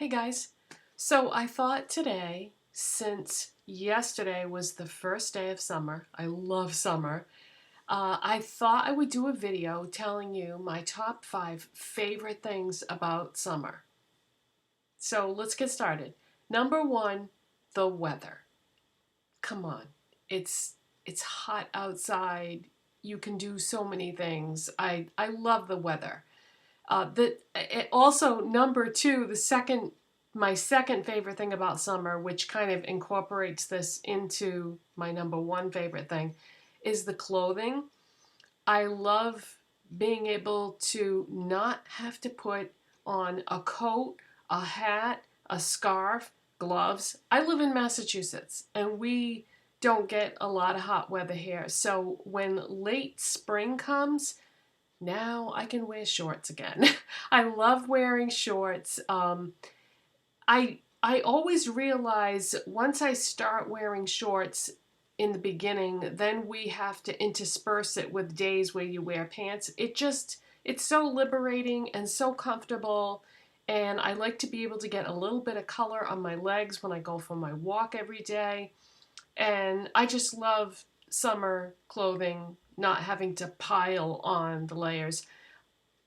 Hey guys, so I thought today, since yesterday was the first day of summer, I love summer, I thought I would do a video telling you my top 5 favorite things about summer. So let's get started. Number 1, the weather. Come on, it's it's hot outside. You can do so many things. I love the weather. Also number 2, my second favorite thing about summer, which kind of incorporates this into my number 1 favorite thing, is the clothing. I love being able to not have to put on a coat, a hat, a scarf, gloves. I live in Massachusetts and we don't get a lot of hot weather here. So when late spring comes, now I can wear shorts again. I love wearing shorts. I always realize once I start wearing shorts in the beginning, then we have to intersperse it with days where you wear pants. It's so liberating and so comfortable. And I like to be able to get a little bit of color on my legs when I go for my walk every day. And I just love summer clothing, not having to pile on the layers.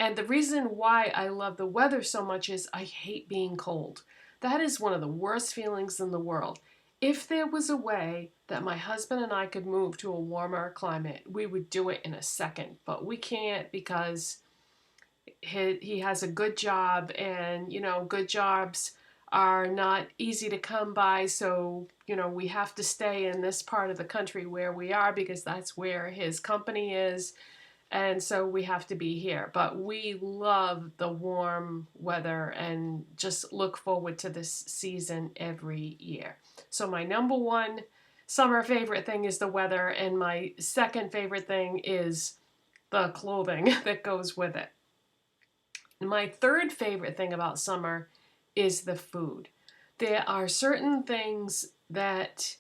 And the reason why I love the weather so much is I hate being cold. That is one of the worst feelings in the world. If there was a way that my husband and I could move to a warmer climate, we would do it in a second. But we can't because he has a good job, and good jobs are not easy to come by. So we have to stay in this part of the country where we are because that's where his company is, and so we have to be here. But we love the warm weather and just look forward to this season every year. So my number 1 summer favorite thing is the weather, and my second favorite thing is the clothing that goes with it. My third favorite thing about summer is the food. There are certain things that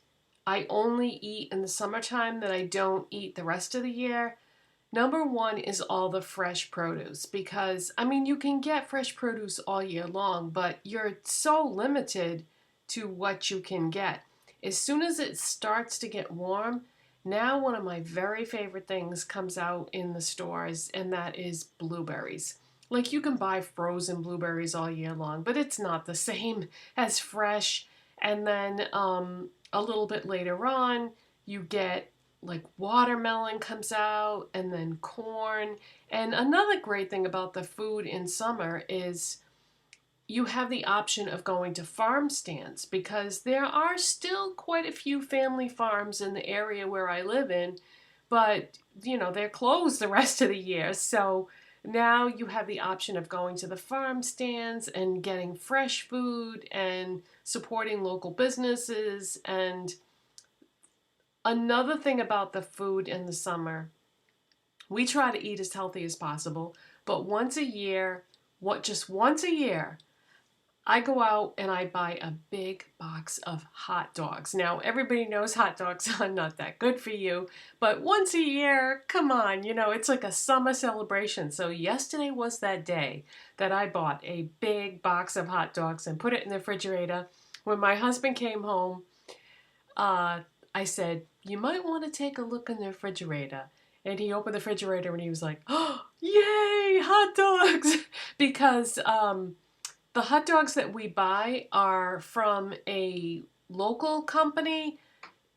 I only eat in the summertime that I don't eat the rest of the year. Number 1 is all the fresh produce because, you can get fresh produce all year long, but you're so limited to what you can get. As soon as it starts to get warm, now one of my very favorite things comes out in the stores, and that is blueberries. Like, you can buy frozen blueberries all year long, but it's not the same as fresh. And then a little bit later on, you get like watermelon comes out, and then corn. And another great thing about the food in summer is you have the option of going to farm stands because there are still quite a few family farms in the area where I live in, but they're closed the rest of the year. So now you have the option of going to the farm stands and getting fresh food and supporting local businesses. And another thing about the food in the summer, we try to eat as healthy as possible, but just once a year, I go out and I buy a big box of hot dogs. Now, everybody knows hot dogs are not that good for you, but once a year, come on, it's like a summer celebration. So yesterday was that day that I bought a big box of hot dogs and put it in the refrigerator. When my husband came home, I said, "You might want to take a look in the refrigerator." And he opened the refrigerator and he was like, "Oh, yay, hot dogs!" Because the hot dogs that we buy are from a local company.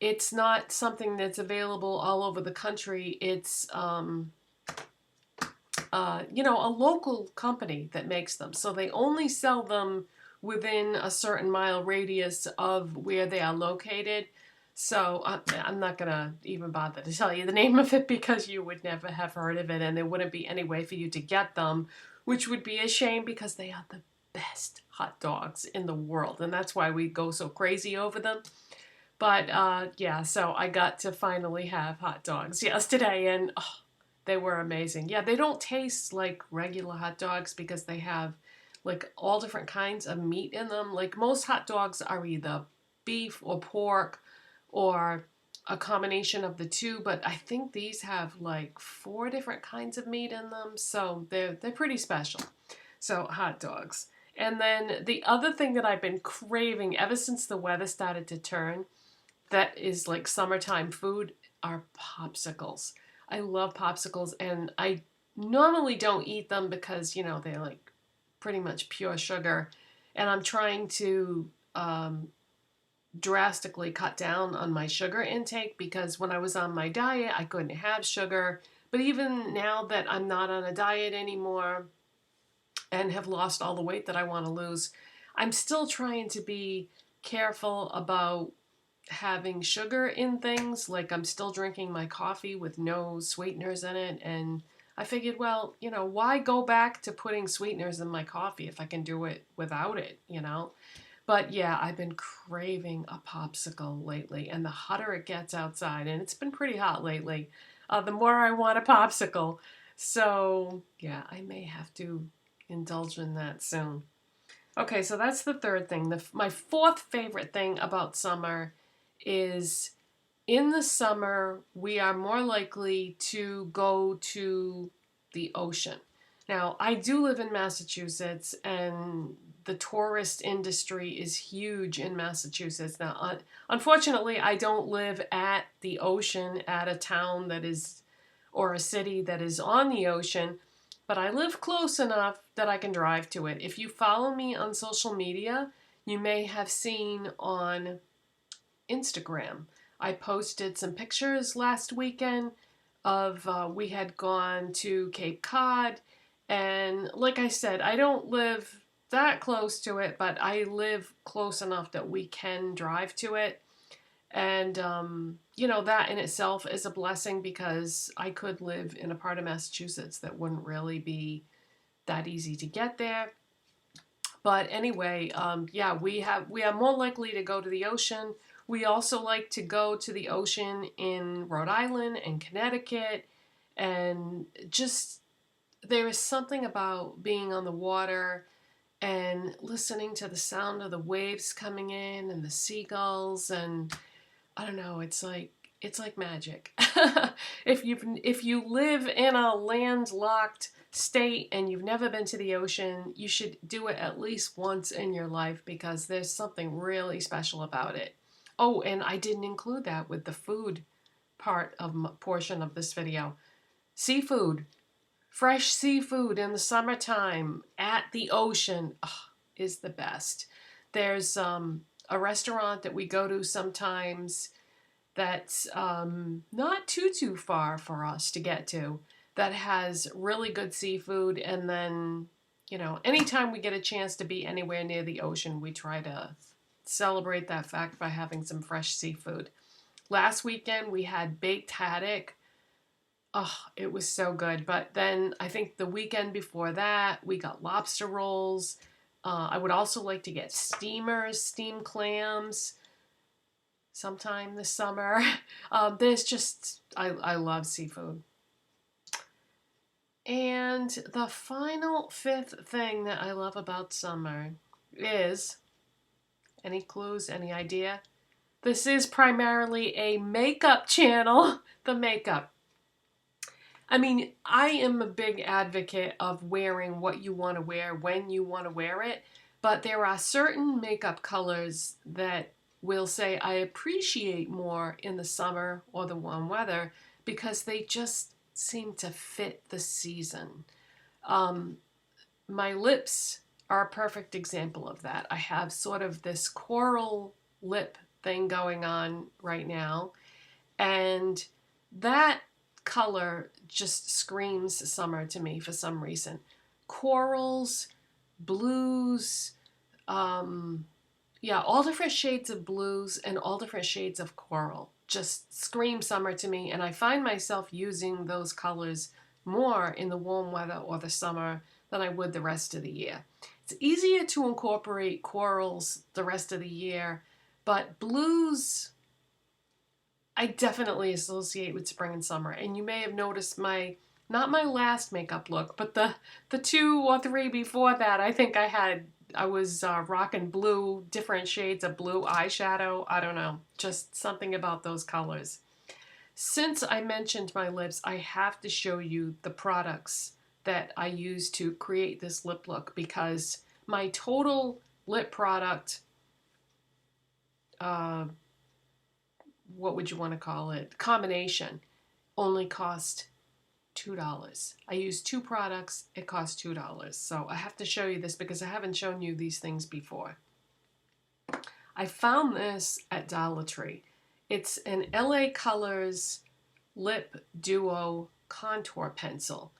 It's not something that's available all over the country. It's a local company that makes them. So they only sell them within a certain mile radius of where they are located. So I'm not going to even bother to tell you the name of it because you would never have heard of it, and there wouldn't be any way for you to get them, which would be a shame because they are the best hot dogs in the world, and that's why we go so crazy over them. But yeah, so I got to finally have hot dogs yesterday, and they were amazing. Yeah, they don't taste like regular hot dogs because they have like all different kinds of meat in them. Like, most hot dogs are either beef or pork or a combination of the two, but I think these have like 4 different kinds of meat in them, so they're pretty special. So hot dogs. And then the other thing that I've been craving ever since the weather started to turn, that is like summertime food, are popsicles. I love popsicles, and I normally don't eat them because, you know, they're like pretty much pure sugar. And I'm trying to drastically cut down on my sugar intake because when I was on my diet, I couldn't have sugar. But even now that I'm not on a diet anymore and have lost all the weight that I want to lose, I'm still trying to be careful about having sugar in things. Like, I'm still drinking my coffee with no sweeteners in it, and I figured, well, you know, why go back to putting sweeteners in my coffee if I can do it without it, you know? But yeah, I've been craving a popsicle lately, and the hotter it gets outside, and it's been pretty hot lately, the more I want a popsicle. So yeah, I may have to indulge in that soon. Okay, so that's the third thing. My fourth favorite thing about summer is in the summer, we are more likely to go to the ocean. Now, I do live in Massachusetts, and the tourist industry is huge in Massachusetts. Now, unfortunately, I don't live at the ocean, at a town that is, or a city that is on the ocean, but I live close enough that I can drive to it. If you follow me on social media, you may have seen on Instagram, I posted some pictures last weekend of we had gone to Cape Cod, and like I said, I don't live that close to it, but I live close enough that we can drive to it. And you know, that in itself is a blessing because I could live in a part of Massachusetts that wouldn't really be that easy to get there. But anyway, yeah, we are more likely to go to the ocean. We also like to go to the ocean in Rhode Island and Connecticut, and just there is something about being on the water and listening to the sound of the waves coming in and the seagulls, and I don't know, it's like magic. If you live in a landlocked state and you've never been to the ocean, you should do it at least once in your life because there's something really special about it. Oh, and I didn't include that with the food portion of this video. Seafood, fresh seafood in the summertime at the ocean, is the best. There's a restaurant that we go to sometimes that's not too far for us to get to, that has really good seafood. And then, you know, anytime we get a chance to be anywhere near the ocean, we try to celebrate that fact by having some fresh seafood. Last weekend we had baked haddock. Oh, it was so good. But then I think the weekend before that, we got lobster rolls. I would also like to get steamers, steamed clams sometime this summer. There's just, I love seafood. And the final fifth thing that I love about summer is, any clues, any idea? This is primarily a makeup channel, the makeup. I mean, I am a big advocate of wearing what you want to wear when you want to wear it, but there are certain makeup colors that will say I appreciate more in the summer or the warm weather because they just seem to fit the season. My lips are a perfect example of that. I have sort of this coral lip thing going on right now, and that color just screams summer to me for some reason. Corals, blues, yeah, all different shades of blues and all different shades of coral just scream summer to me, and I find myself using those colors more in the warm weather or the summer than I would the rest of the year. It's easier to incorporate corals the rest of the year, but blues I definitely associate with spring and summer. And you may have noticed not my last makeup look, but the 2 or 3 before that, I was rocking blue, different shades of blue eyeshadow. I don't know, just something about those colors. Since I mentioned my lips, I have to show you the products that I use to create this lip look because my total lip product, what would you want to call it, combination, only cost $2. I used 2 products, it cost $2. So I have to show you this because I haven't shown you these things before. I found this at Dollar Tree. It's an LA Colors Lip Duo Contour Pencil.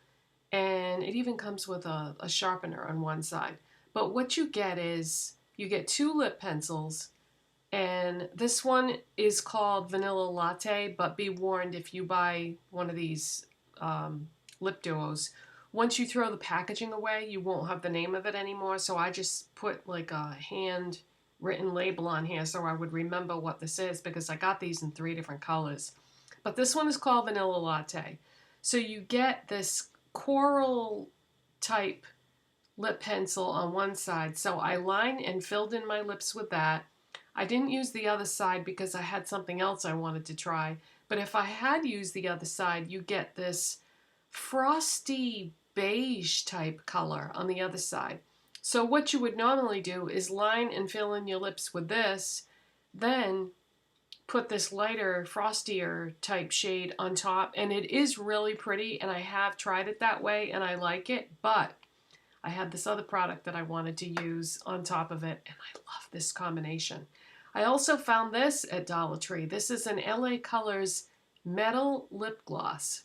And it even comes with a sharpener on one side. But what you get is, you get 2 lip pencils, and this one is called Vanilla Latte, but be warned, if you buy one of these lip duos, once you throw the packaging away, you won't have the name of it anymore. So I just put like a handwritten label on here so I would remember what this is, because I got these in 3 different colors. But this one is called Vanilla Latte. So you get this coral type lip pencil on one side. So I lined and filled in my lips with that. I didn't use the other side because I had something else I wanted to try. But if I had used the other side, you get this frosty beige type color on the other side. So what you would normally do is line and fill in your lips with this, then put this lighter, frostier type shade on top, and it is really pretty, and I have tried it that way and I like it, but I had this other product that I wanted to use on top of it, and I love this combination. I also found this at Dollar Tree. This is an LA Colors Metal Lip Gloss,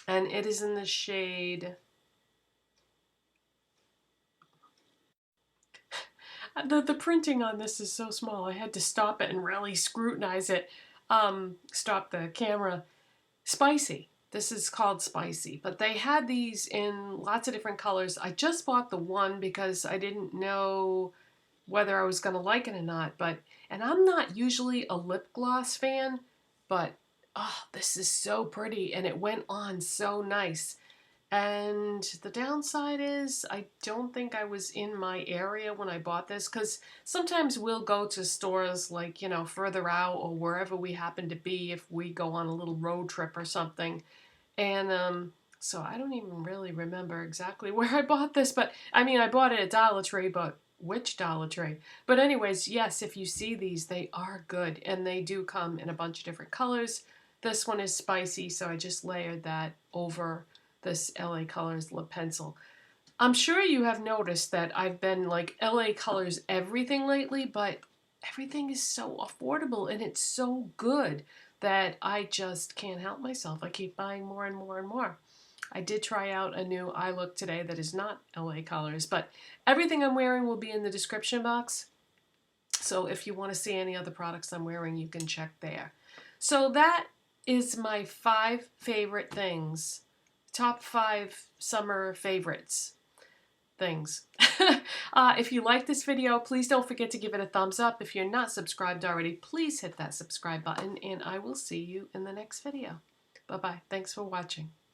and it is in the shade... The printing on this is so small, I had to stop it and really scrutinize it. Stop the camera. Spicy. This is called Spicy, but they had these in lots of different colors. I just bought the one because I didn't know whether I was going to like it or not. And I'm not usually a lip gloss fan, but oh, this is so pretty, and it went on so nice. And the downside is I don't think I was in my area when I bought this, because sometimes we'll go to stores like, you know, further out or wherever we happen to be if we go on a little road trip or something. And so I don't even really remember exactly where I bought this, but I mean, I bought it at Dollar Tree, but which Dollar Tree? But anyways, yes, if you see these, they are good, and they do come in a bunch of different colors. This one is spicy, so I just layered that over this LA Colors lip pencil. I'm sure you have noticed that I've been like LA Colors everything lately, but everything is so affordable and it's so good that I just can't help myself. I keep buying more and more and more. I did try out a new eye look today that is not LA Colors, but everything I'm wearing will be in the description box. So if you want to see any other products I'm wearing, you can check there. So that is my 5 favorite things. Top 5 summer favorites things. If you like this video, please don't forget to give it a thumbs up. If you're not subscribed already, please hit that subscribe button, and I will see you in the next video. Bye-bye. Thanks for watching.